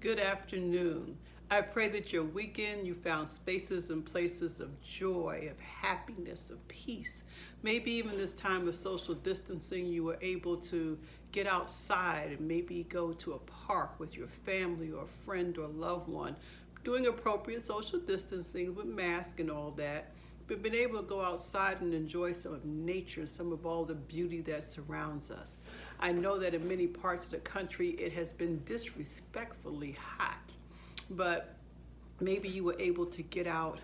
Good afternoon. I pray that your weekend you found spaces and places of joy, of happiness, of peace. Maybe even this time of social distancing, you were able to get outside and maybe go to a park with your family or a friend or loved one, doing appropriate social distancing with mask and all that, but been able to go outside and enjoy some of nature, some of all the beauty that surrounds us. I know that in many parts of the country it has been disrespectfully hot, but maybe you were able to get out,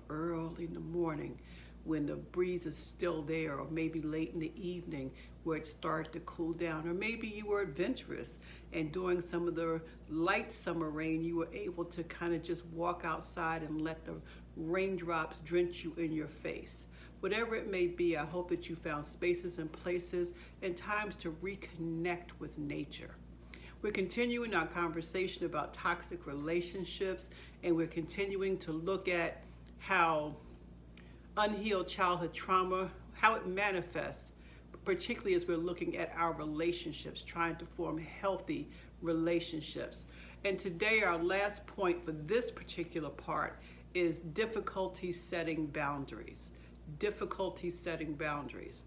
early in the morning when the breeze is still there, or maybe late in the evening where it started to cool down, or maybe you were adventurous and during some of the light summer rain you were able to kind of just walk outside and let the raindrops drench you in your face. Whatever it may be, I hope that you found spaces and places and times to reconnect with nature. We're continuing our conversation about toxic relationships, and we're continuing to look at how unhealed childhood trauma, how it manifests, particularly as we're looking at our relationships, trying to form healthy relationships. And today, our last point for this particular part is difficulty setting boundaries. Difficulty setting boundaries.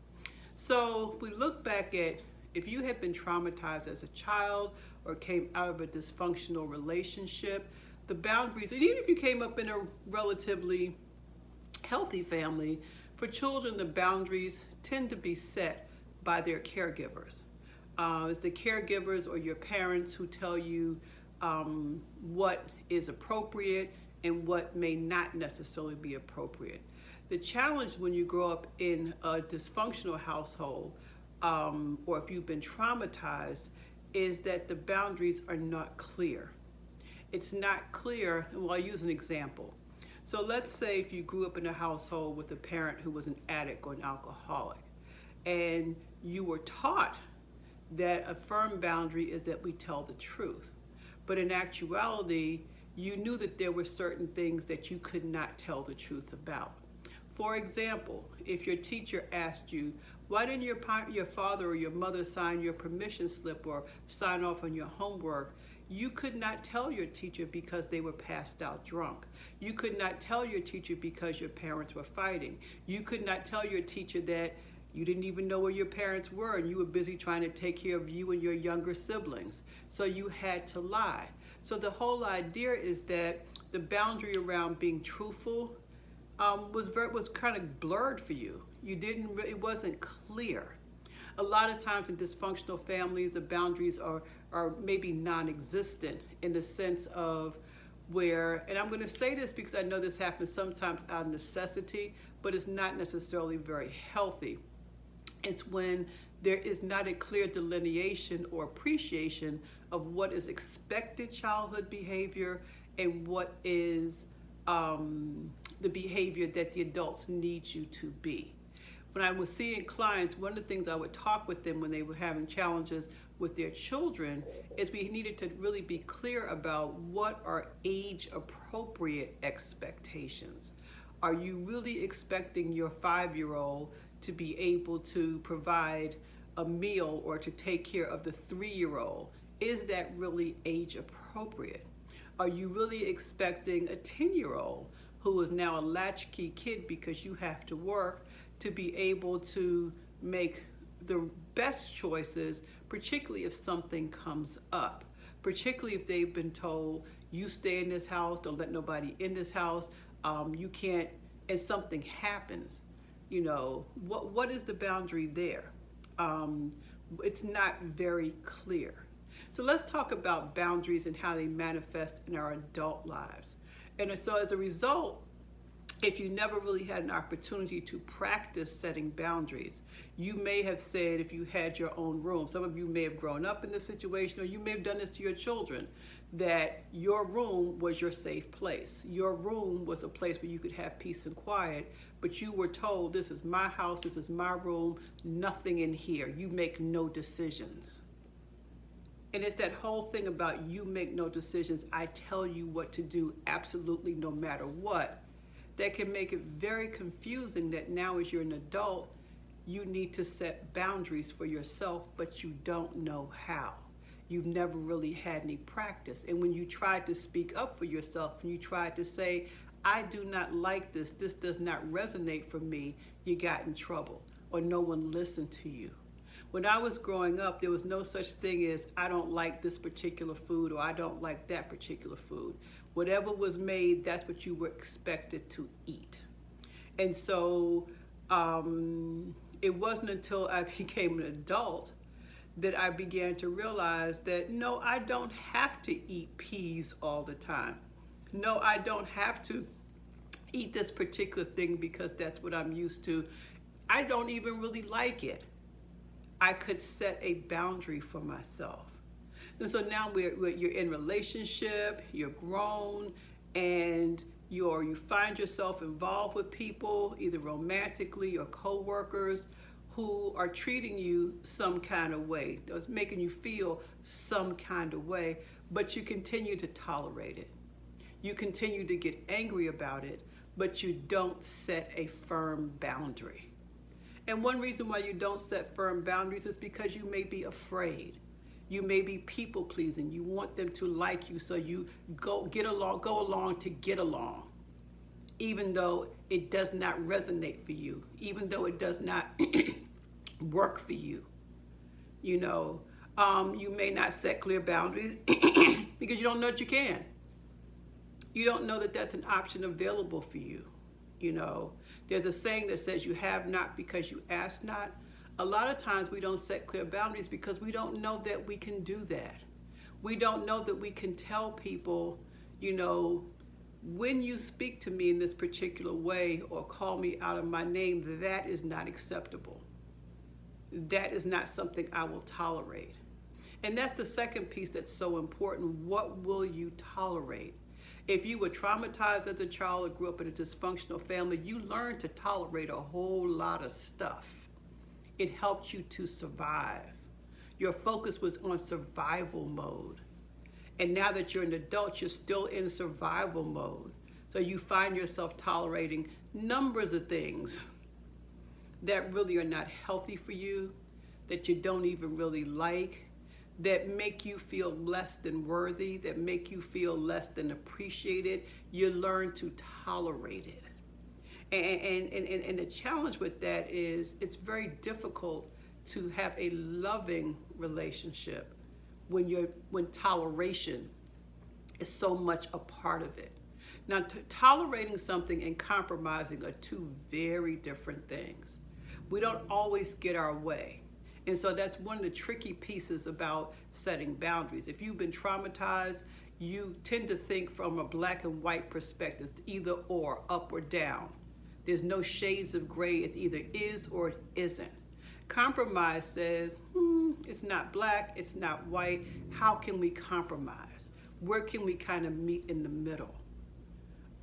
So we look back at if you had been traumatized as a child or came out of a dysfunctional relationship, the boundaries, and even if you came up in a relatively healthy family, for children, the boundaries tend to be set by their caregivers. It's the caregivers or your parents who tell you what is appropriate and what may not necessarily be appropriate. The challenge when you grow up in a dysfunctional household, or if you've been traumatized, is that the boundaries are not clear. It's not clear, and I'll use an example. So let's say if you grew up in a household with a parent who was an addict or an alcoholic, and you were taught that a firm boundary is that we tell the truth. But in actuality, you knew that there were certain things that you could not tell the truth about. For example, if your teacher asked you, why didn't your father or your mother sign your permission slip or sign off on your homework? You could not tell your teacher because they were passed out drunk. You could not tell your teacher because your parents were fighting. You could not tell your teacher that you didn't even know where your parents were and you were busy trying to take care of you and your younger siblings. So you had to lie. So the whole idea is that the boundary around being truthful was kind of blurred for you. It wasn't clear. A lot of times in dysfunctional families, the boundaries are maybe non-existent in the sense of where, and I'm going to say this because I know this happens sometimes out of necessity, but it's not necessarily very healthy. It's when there is not a clear delineation or appreciation of what is expected childhood behavior and what is the behavior that the adults need you to be. When I was seeing clients, one of the things I would talk with them when they were having challenges with their children is we needed to really be clear about what are age-appropriate expectations. Are you really expecting your 5-year-old to be able to provide a meal or to take care of the 3-year-old? Is that really age-appropriate? Are you really expecting a 10-year-old who is now a latchkey kid because you have to work to be able to make the best choices, particularly if something comes up, particularly if they've been told, you stay in this house, don't let nobody in this house, you can't, and something happens, what is the boundary there? It's not very clear. So let's talk about boundaries and how they manifest in our adult lives. And so as a result, if you never really had an opportunity to practice setting boundaries, you may have said if you had your own room, some of you may have grown up in this situation, or you may have done this to your children, that your room was your safe place. Your room was a place where you could have peace and quiet, but you were told, this is my house, this is my room, nothing in here. You make no decisions. And it's that whole thing about you make no decisions, I tell you what to do absolutely no matter what, that can make it very confusing that now as you're an adult, you need to set boundaries for yourself, but you don't know how. you've never really had any practice. And when you tried to speak up for yourself, and you tried to say, I do not like this does not resonate for me, you got in trouble, or no one listened to you. When I was growing up, there was no such thing as I don't like this particular food or I don't like that particular food. Whatever was made, that's what you were expected to eat. And so it wasn't until I became an adult that I began to realize that no, I don't have to eat peas all the time. No, I don't have to eat this particular thing because that's what I'm used to. I don't even really like it. I could set a boundary for myself. And so now you're in relationship, you're grown, and you find yourself involved with people, either romantically or co-workers, who are treating you some kind of way. It's making you feel some kind of way, but you continue to tolerate it. You continue to get angry about it, but you don't set a firm boundary. And one reason why you don't set firm boundaries is because you may be afraid. You may be people pleasing. You want them to like you, so you go along to get along, even though it does not resonate for you, even though it does not work for you. You may not set clear boundaries because you don't know that you can. You don't know that that's an option available for you. There's a saying that says you have not because you ask not. A lot of times we don't set clear boundaries because we don't know that we can do that. We don't know that we can tell people, when you speak to me in this particular way or call me out of my name, that is not acceptable. That is not something I will tolerate. And that's the second piece that's so important. What will you tolerate? If you were traumatized as a child or grew up in a dysfunctional family, you learned to tolerate a whole lot of stuff. It helped you to survive. Your focus was on survival mode. And now that you're an adult, you're still in survival mode. So you find yourself tolerating numbers of things that really are not healthy for you, that you don't even really like, that make you feel less than worthy, that make you feel less than appreciated. You learn to tolerate it. And the challenge with that is it's very difficult to have a loving relationship when toleration is so much a part of it. Now, tolerating something and compromising are two very different things. We don't always get our way. And so that's one of the tricky pieces about setting boundaries. If you've been traumatized, you tend to think from a black and white perspective, either or, up or down. There's no shades of gray. It either is or it isn't. Compromise says, it's not black, it's not white. How can we compromise? Where can we kind of meet in the middle?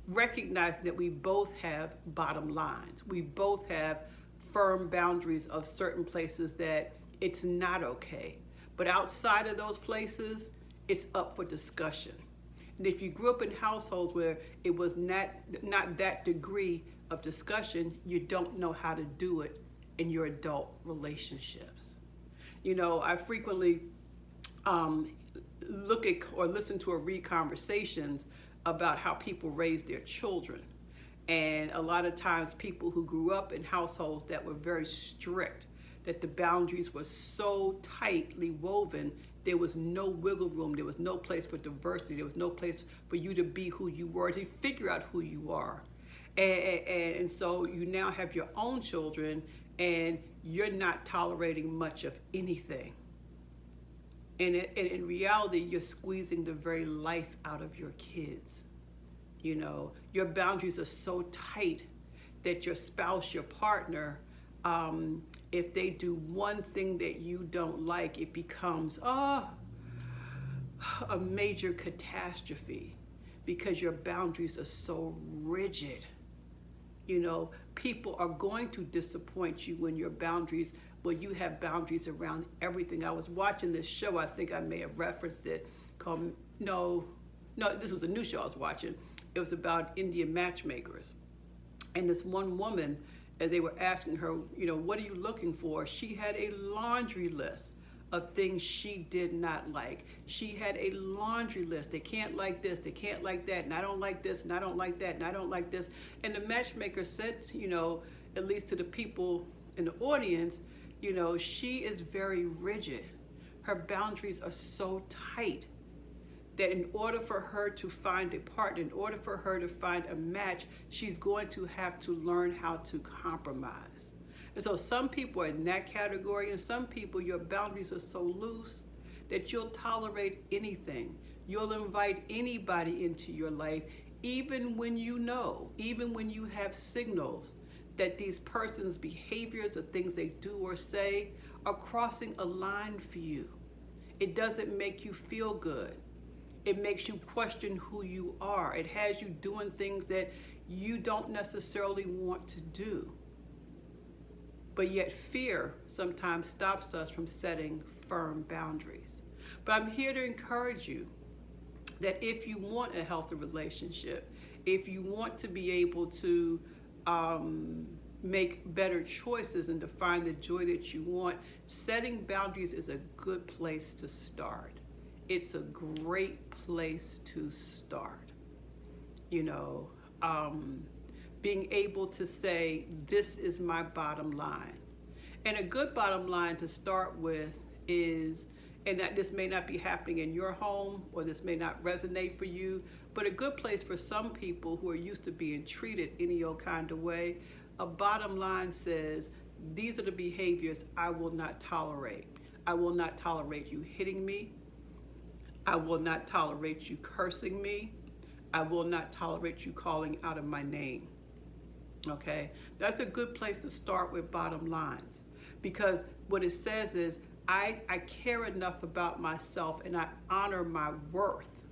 Recognizing that we both have bottom lines. We both have firm boundaries of certain places that it's not okay. But outside of those places, it's up for discussion. And if you grew up in households where it was not that degree of discussion, you don't know how to do it in your adult relationships. I frequently look at or listen to or read conversations about how people raise their children. And a lot of times people who grew up in households that were very strict, that the boundaries were so tightly woven, there was no wiggle room, there was no place for diversity, there was no place for you to be who you were, to figure out who you are. And so you now have your own children and you're not tolerating much of anything. And in reality, you're squeezing the very life out of your kids. Your boundaries are so tight that your spouse, your partner, if they do one thing that you don't like, it becomes a major catastrophe because your boundaries are so rigid. People are going to disappoint you when you have boundaries around everything. I was watching this show, I think I may have referenced it, called, this was a new show I was watching. It was about Indian matchmakers. And this one woman, as they were asking her, what are you looking for? She had a laundry list of things she did not like. She had a laundry list. They can't like this, they can't like that, and I don't like this, and I don't like that, and I don't like this. And the matchmaker said, at least to the people in the audience, she is very rigid. Her boundaries are so tight that in order for her to find a partner, in order for her to find a match, she's going to have to learn how to compromise. And so some people are in that category, and some people, your boundaries are so loose that you'll tolerate anything. You'll invite anybody into your life, even when even when you have signals that these persons' behaviors or things they do or say are crossing a line for you. It doesn't make you feel good. It makes you question who you are. It has you doing things that you don't necessarily want to do. But yet fear sometimes stops us from setting firm boundaries. But I'm here to encourage you that if you want a healthy relationship, if you want to be able to make better choices and to find the joy that you want, setting boundaries is a good place to start. It's a great place to start. Being able to say, this is my bottom line. And a good bottom line to start with is, and that this may not be happening in your home, or this may not resonate for you, but a good place for some people who are used to being treated any old kind of way, a bottom line says, these are the behaviors I will not tolerate. I will not tolerate you hitting me. I will not tolerate you cursing me. I will not tolerate you calling out of my name. Okay, that's a good place to start with bottom lines, because what it says is I care enough about myself and I honor my worth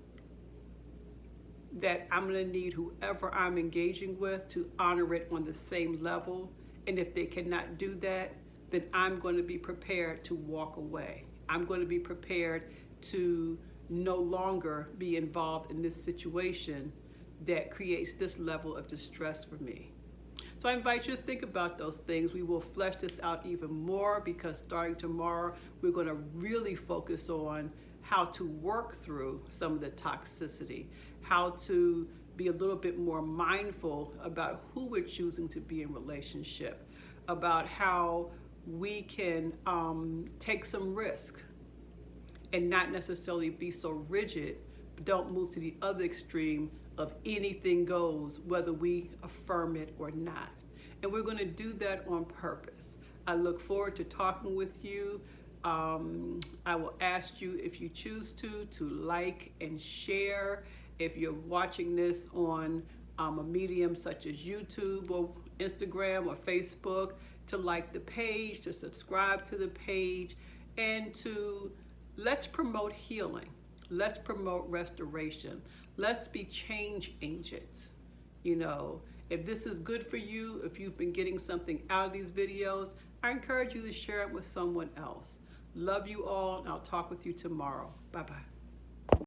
that I'm going to need whoever I'm engaging with to honor it on the same level. And if they cannot do that, then I'm going to be prepared to walk away. I'm going to be prepared to no longer be involved in this situation that creates this level of distress for me. So I invite you to think about those things. We will flesh this out even more, because starting tomorrow, we're going to really focus on how to work through some of the toxicity, how to be a little bit more mindful about who we're choosing to be in relationship, about how we can take some risk and not necessarily be so rigid, but don't move to the other extreme of anything goes, whether we affirm it or not. And we're going to do that on purpose. I look forward to talking with you. I will ask you, if you choose to like and share. If you're watching this on a medium such as YouTube or Instagram or Facebook, to like the page, to subscribe to the page, and let's promote healing. Let's promote restoration. Let's be change agents. If this is good for you, if you've been getting something out of these videos, I encourage you to share it with someone else. Love you all, and I'll talk with you tomorrow. Bye-bye.